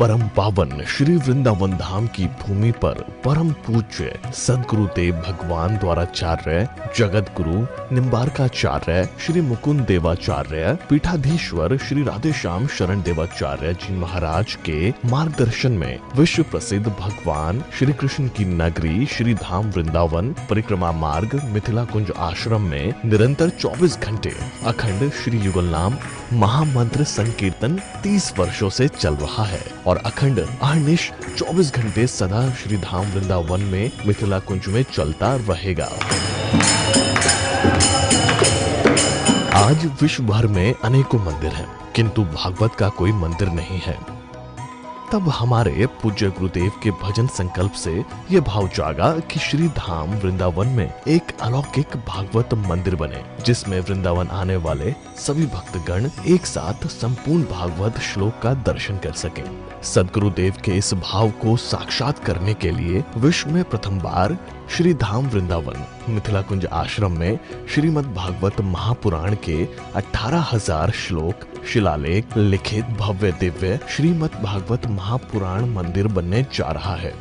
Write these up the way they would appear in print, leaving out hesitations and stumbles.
परम पावन श्री वृंदावन धाम की भूमि पर परम पूज्य सदगुरुदेव भगवान द्वाराचार्य जगत गुरु निम्बारकाचार्य श्री मुकुंद देवाचार्य पीठाधीश्वर श्री राधेश्याम शरण देवाचार्य जी महाराज के मार्गदर्शन में विश्व प्रसिद्ध भगवान श्री कृष्ण की नगरी श्री धाम वृंदावन परिक्रमा मार्ग मिथिला कुंज आश्रम में निरंतर 24 घंटे अखंड श्री युगल नाम महामंत्र संकीर्तन 30 वर्षों से चल रहा है और अखंड अहर्निश 24 घंटे सदा श्री धाम वृंदावन में मिथिला कुंज में चलता रहेगा। आज विश्व भर में अनेकों मंदिर हैं, किंतु भागवत का कोई मंदिर नहीं है। तब हमारे पूज्य गुरुदेव के भजन संकल्प से ये भाव जागा कि श्री धाम वृंदावन में एक अलौकिक भागवत मंदिर बने, जिसमें वृंदावन आने वाले सभी भक्तगण एक साथ संपूर्ण भागवत श्लोक का दर्शन कर सकें। सदगुरुदेव के इस भाव को साक्षात करने के लिए विश्व में प्रथम बार श्री धाम वृंदावन मिथिला कुंज आश्रम में श्रीमद् भागवत महापुराण के 18,000 श्लोक शिलालेख लिखित भव्य दिव्य श्रीमद् भागवत महापुराण मंदिर बनने जा रहा है।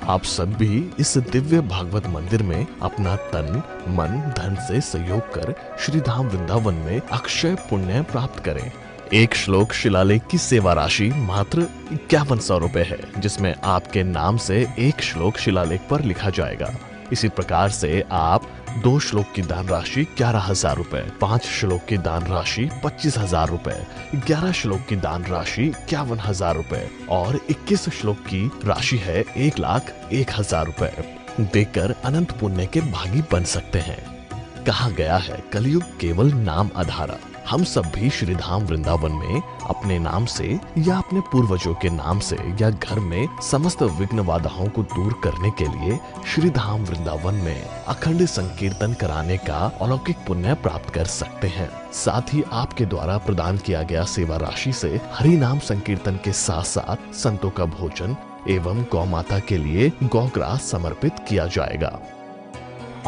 आप सब भी इस दिव्य भागवत मंदिर में अपना तन मन धन से सहयोग कर श्री धाम वृंदावन में अक्षय पुण्य प्राप्त करें। एक श्लोक शिलालेख की सेवा राशि मात्र 5100 रुपए है, जिसमें आपके नाम से एक श्लोक शिलालेख पर लिखा जाएगा। इसी प्रकार से आप 2 श्लोक की दान राशि 11,000 रुपए, 5 श्लोक की दान राशि 25,000 रुपए, 11 श्लोक की दान राशि 51,000 रुपए और 21 श्लोक की राशि है 1,01,000 रुपए देकर अनंत पुण्य के भागी बन सकते हैं। कहा गया है कलयुग केवल नाम आधारा। हम सब भी श्री धाम वृंदावन में अपने नाम से या अपने पूर्वजों के नाम से या घर में समस्त विघ्न बाधाओं को दूर करने के लिए श्री धाम वृंदावन में अखंड संकीर्तन कराने का अलौकिक पुण्य प्राप्त कर सकते हैं। साथ ही आपके द्वारा प्रदान किया गया सेवा राशि से हरि नाम संकीर्तन के साथ साथ संतों का भोजन एवं गौ माता के लिए गौग्रास समर्पित किया जाएगा।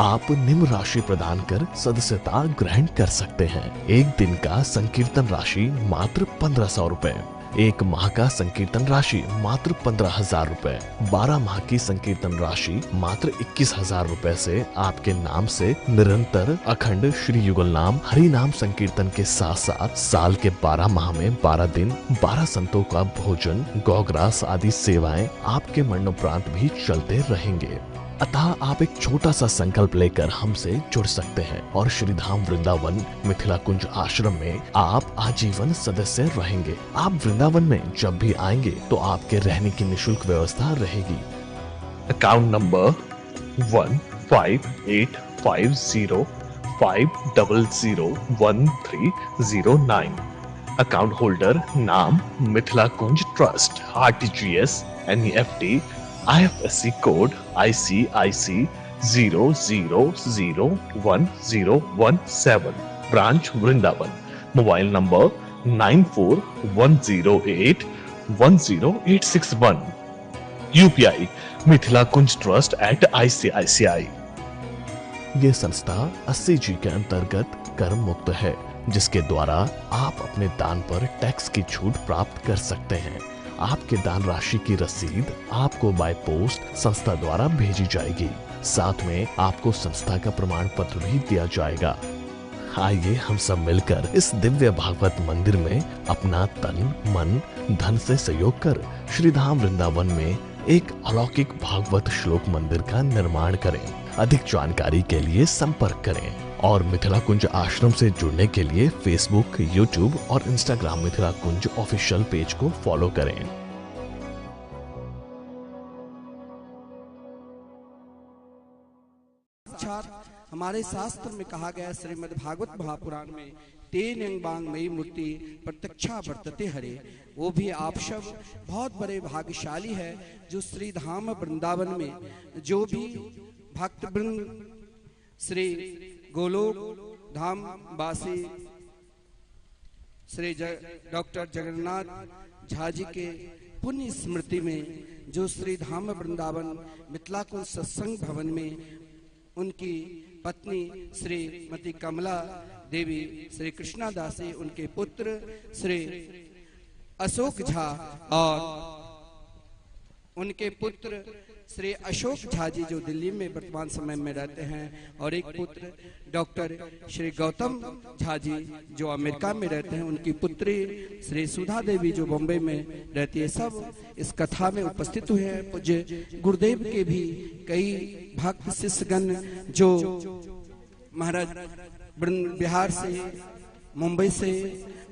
आप निम्न राशि प्रदान कर सदस्यता ग्रहण कर सकते हैं। एक दिन का संकीर्तन राशि मात्र 1,500 रुपए, एक माह का संकीर्तन राशि मात्र 15,000 रुपए, 12 माह की संकीर्तन राशि मात्र 21,000 रुपए से आपके नाम से निरंतर अखंड श्री युगल नाम हरि नाम संकीर्तन के साथ साथ साल के 12 माह में 12 दिन 12 संतों का भोजन गौग्रास आदि सेवाएं आपके मरणोपरांत भी चलते रहेंगे। अतः आप एक छोटा सा संकल्प लेकर हमसे जुड़ सकते हैं और श्री धाम वृंदावन मिथिला कुंज आश्रम में आप आजीवन सदस्य रहेंगे। आप वृंदावन में जब भी आएंगे तो आपके रहने की निशुल्क व्यवस्था रहेगी। Account number 1588505001309। अकाउंट होल्डर नाम Mithila Kunj trust, RTGS, NEFT, IFSC code ICIC 00010017, branch Vrindavan. Mobile number 9410810861। UPI Mithila Kunj trust @ICICI। ये संस्था 80G के अंतर्गत कर मुक्त है, जिसके द्वारा आप अपने दान पर टैक्स की छूट प्राप्त कर सकते हैं। आपके दान राशि की रसीद आपको बाय पोस्ट संस्था द्वारा भेजी जाएगी। साथ में आपको संस्था का प्रमाण पत्र भी दिया जाएगा। आइए हम सब मिलकर इस दिव्य भागवत मंदिर में अपना तन मन धन से सहयोग कर श्री धाम वृंदावन में एक अलौकिक भागवत श्लोक मंदिर का निर्माण करें। अधिक जानकारी के लिए संपर्क करें और मिथिला कुंज आश्रम से जुड़ने के लिए फेसबुक, यूट्यूब और इंस्टाग्राम मिथिला कुंज ऑफिशियल पेज को फॉलो करें। हमारे शास्त्र में कहा गया श्रीमद् भागवत महापुराण में तेन अंग मई मूर्ति प्रत्यक्षा वर्तते हरे। वो भी आप सब बहुत बड़े भाग्यशाली है जो श्री धाम वृंदावन में जो भी भक्त वृंद श्री गोलोक धाम वासी श्री डॉक्टर जगन्नाथ झा जी के पुण्य स्मृति में जो श्री धाम वृंदावन मिथिला कुंज सत्संग भवन में उनकी पत्नी श्रीमती कमला देवी, श्री कृष्णा दासी, उनके पुत्र श्री अशोक झा और उनके पुत्र श्री अशोक झा जी जो दिल्ली में वर्तमान समय में रहते हैं, और एक पुत्र डॉक्टर श्री गौतम झा जी जो अमेरिका में रहते हैं, उनकी पुत्री श्री सुधा देवी जो बॉम्बे में रहती है, सब इस कथा में उपस्थित हुए हैं। पूज्य गुरुदेव के भी कई भक्त शिष्यगण जो महाराज बिहार से, मुंबई से,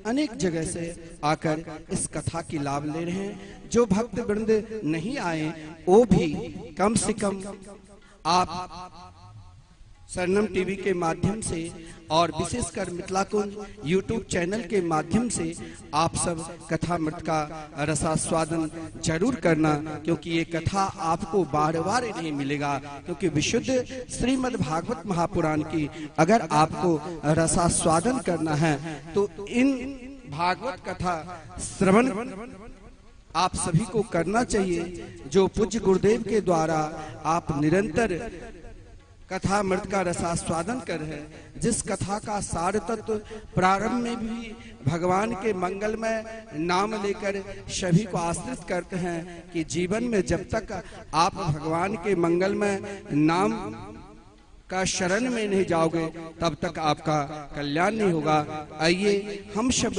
अनेक जगह से आकर इस कथा की लाभ ले रहे हैं। जो भक्त वृंद नहीं आए वो भी कम से कम आप सरनम टीवी के माध्यम से और विशेषकर मिथिला कुंज यूट्यूब चैनल के माध्यम से आप सब कथामृत का रसास्वादन जरूर करना, क्योंकि ये कथा आपको बार बार नहीं मिलेगा। क्योंकि विशुद्ध श्रीमद् भागवत महापुराण की अगर आपको रसास्वादन करना है तो इन भागवत कथा श्रवण आप सभी को करना चाहिए, जो पूज्य गुरुदेव के द्वारा आप निरंतर कथा मृत का रसास्वादन कर है। जिस कथा का सार तत्व प्रारंभ में भी भगवान के मंगलमय नाम लेकर सभी को आश्रित करते हैं कि जीवन में जब तक आप भगवान के मंगलमय नाम का शरण में नहीं जाओगे तब तक आपका कल्याण नहीं होगा। आइए हम सब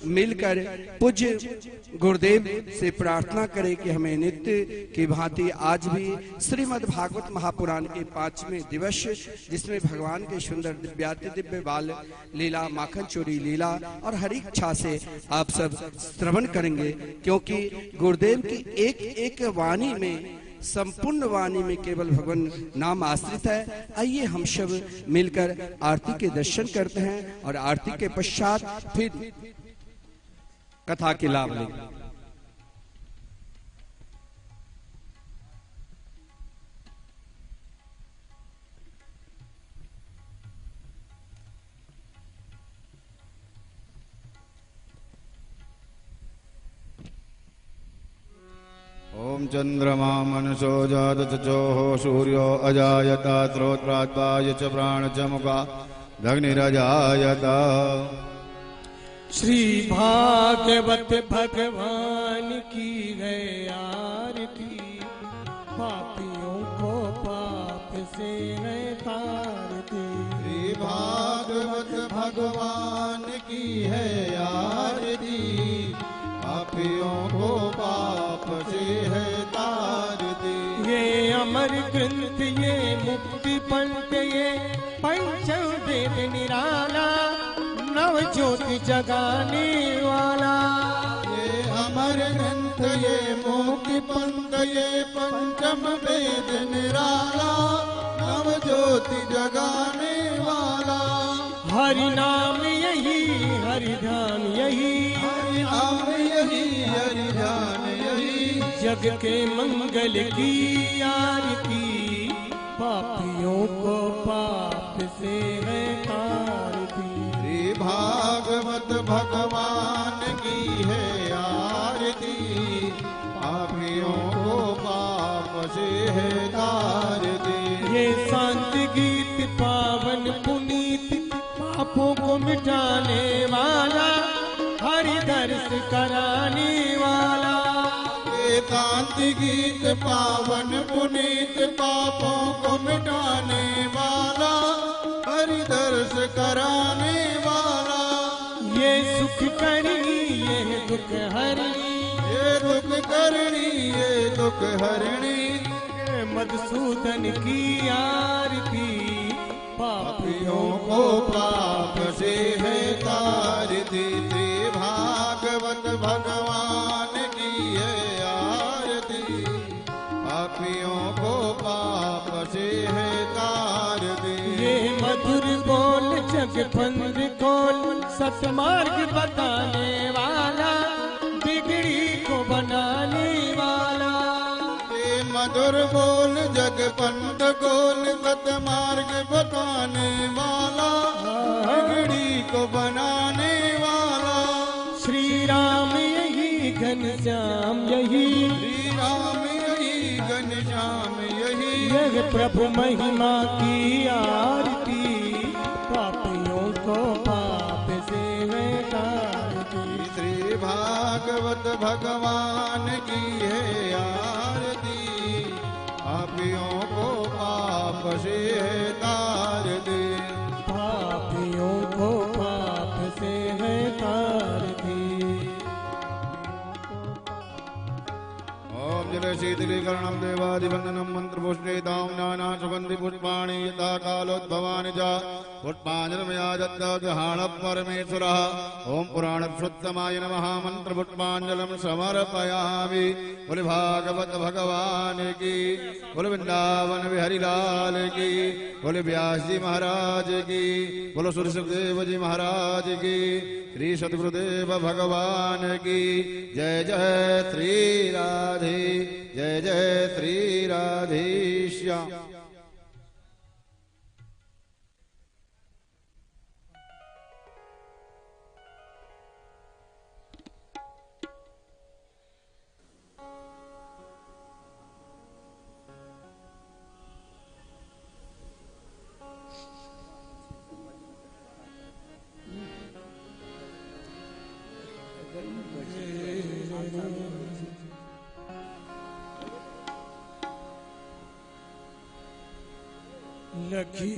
मिलकर पूज्य गुरुदेव से प्रार्थना करें कि हमें नित्य की भांति आज भी श्रीमद् भागवत महापुराण के 5वें दिवस, जिसमें भगवान के सुंदर दिव्याति दिव्य बाल लीला, माखन चोरी लीला और हरि इच्छा से आप सब श्रवण करेंगे, क्योंकि गुरुदेव की एक एक वाणी में, संपूर्ण वाणी में केवल भगवान नाम आश्रित है। आइए हम सब मिलकर आरती के दर्शन करते हैं और आरती के पश्चात फिर कथा के लाभ लेंगे। ओम चंद्रमा मनसो जातचोः सूर्यो अजायत श्रोत्राद्वाय च प्राण च मुखा अग्निरजायत। श्री भागवत भगवान की है आरती, पापियों को पाप से है तारती। श्री भागवत भगवान की है आरती, पापियों को पाप से है तारती। ये अमर ग्रंथ, ये मुक्ति पंथ, ये पंचम वेद निराला, नव ज्योति जगाने वाला। ये अमर ग्रंथ, ये मुक्ति पंथ, ये पंचम वेद निराला, नव ज्योति जगाने वाला। हरि नाम यही, हरि ध्यान यही, हरि नाम यही, हरि ध्यान यही। जग के मंगल की आरती, पापियों को पाप से है तारती। श्री भागवत भगवान की है आरती, पापियों को पाप से है तारती। ये शांति गीत पावन पुनीत, पापों को मिटाने वाला, हरि दर्श कराने वाला। कांति गीत पावन पुनीत, पापों को मिटाने वाला, हरि दर्श कराने वाला। ये सुख करनी, ये दुख हरनी, ये दुख करनी, ये दुख हरणी। मधुसूदन की आरती, पापियों को पाप से है तारती। श्री भागवत भगवान की है आरती, पापियों को पाप से है तारती। ये मधुर बोल जग बंद खोल, सतमार्ग बताने वाला, बिगड़ी को बनाने वाला। ये मधुर बोल जग पंथ गोल, सतमार्ग बताने वाला, बिगड़ी को बनाने वाला। श्री राम यही, घनश्याम यही, श्री राम यही, घनश्याम यही। यह प्रभु महिमा की आरती, पापियों को पाप से है तारती। श्री भाग भागवत भगवान की है आरती, पापियों को पाप से तार दे, पापियों को पाप से है तार दी। ओम जल शीतलीकरणं देवादिवंदनं मंत्रपुष्पेतां नाना सुगंधि पुष्पाणि यथा कालोद्भवानि च पुष्पाञ्जलिमया दत्तगृहाण परमेश्वरः। ओम पुराणपुरुषोत्तमाय नमः। मंत्रपुष्पाञ्जलिं समर्पयामि। बोले भागवत भगवान की, बोले वृंदावन बिहारी लाल की, बोले व्यास जी महाराज की, बोलो सूर्य सुखदेव जी महाराज की, श्री सद्गुरुदेव भगवान की जय। जय श्री राधे, जय जय श्री राधेश्याम। लखी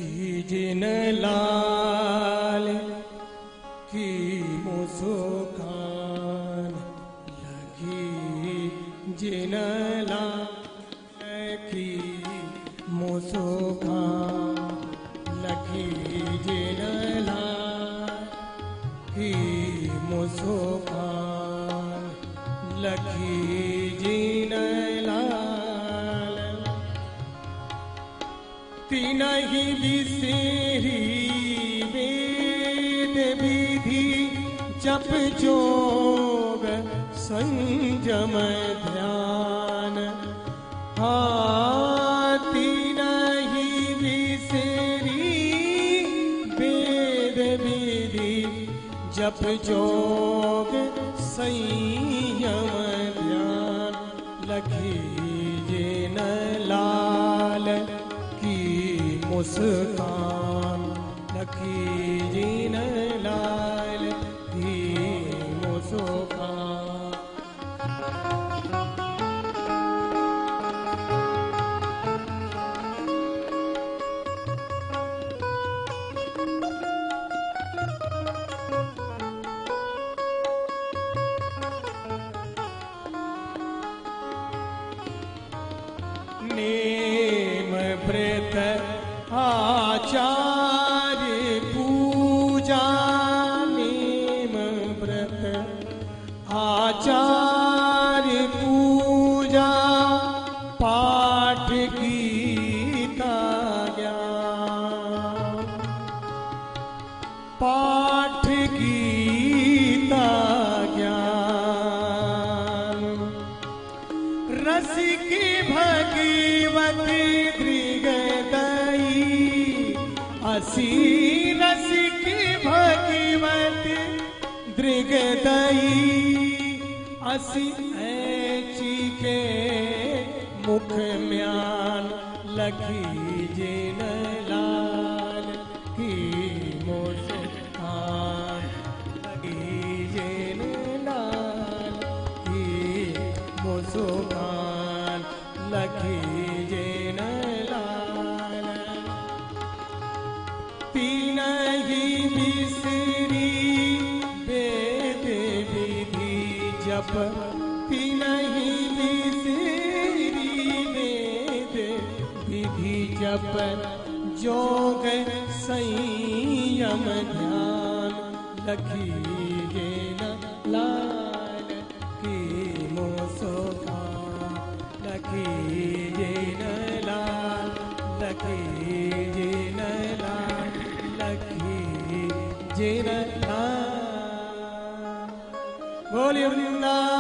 जिन लाल की मुस्कान, लखी जिन लाल की मुस्कान, लखी जिन लाल की मुस्कान, लखी जिन लाल तीन ही बिसेरी वेद विधि जप जोग संयम ध्यान। हाँ तीन ही बिसेरी वेद विधि जप जोग संयम ध्यान, लखी जिन लाल मुस्कान, लखी जिन लाल की मुस्कान। नेम व्रत आचार्य पूजा, नेम व्रत आचार्य पूजा, पाठ गीता ज्ञान, पाठ गीता ज्ञान। रसिक भगवत असी रसिक भगवत दृगदयी, असी ऐची के मुख म्यान, लखी जिन लाल की मुस्कान, लखी जिन लाल की मुस्कान, लखी जिन लाल तीन ही बिसरी वेद विधि जप, तीन ही बिसरी वेद विधि जप जोग संयम ध्यान, लखी जिन लाल की मुस्कान, लखी जिन लाल, लखी जिन लाल, लखी जिन लाल। बोलिए वृंदावन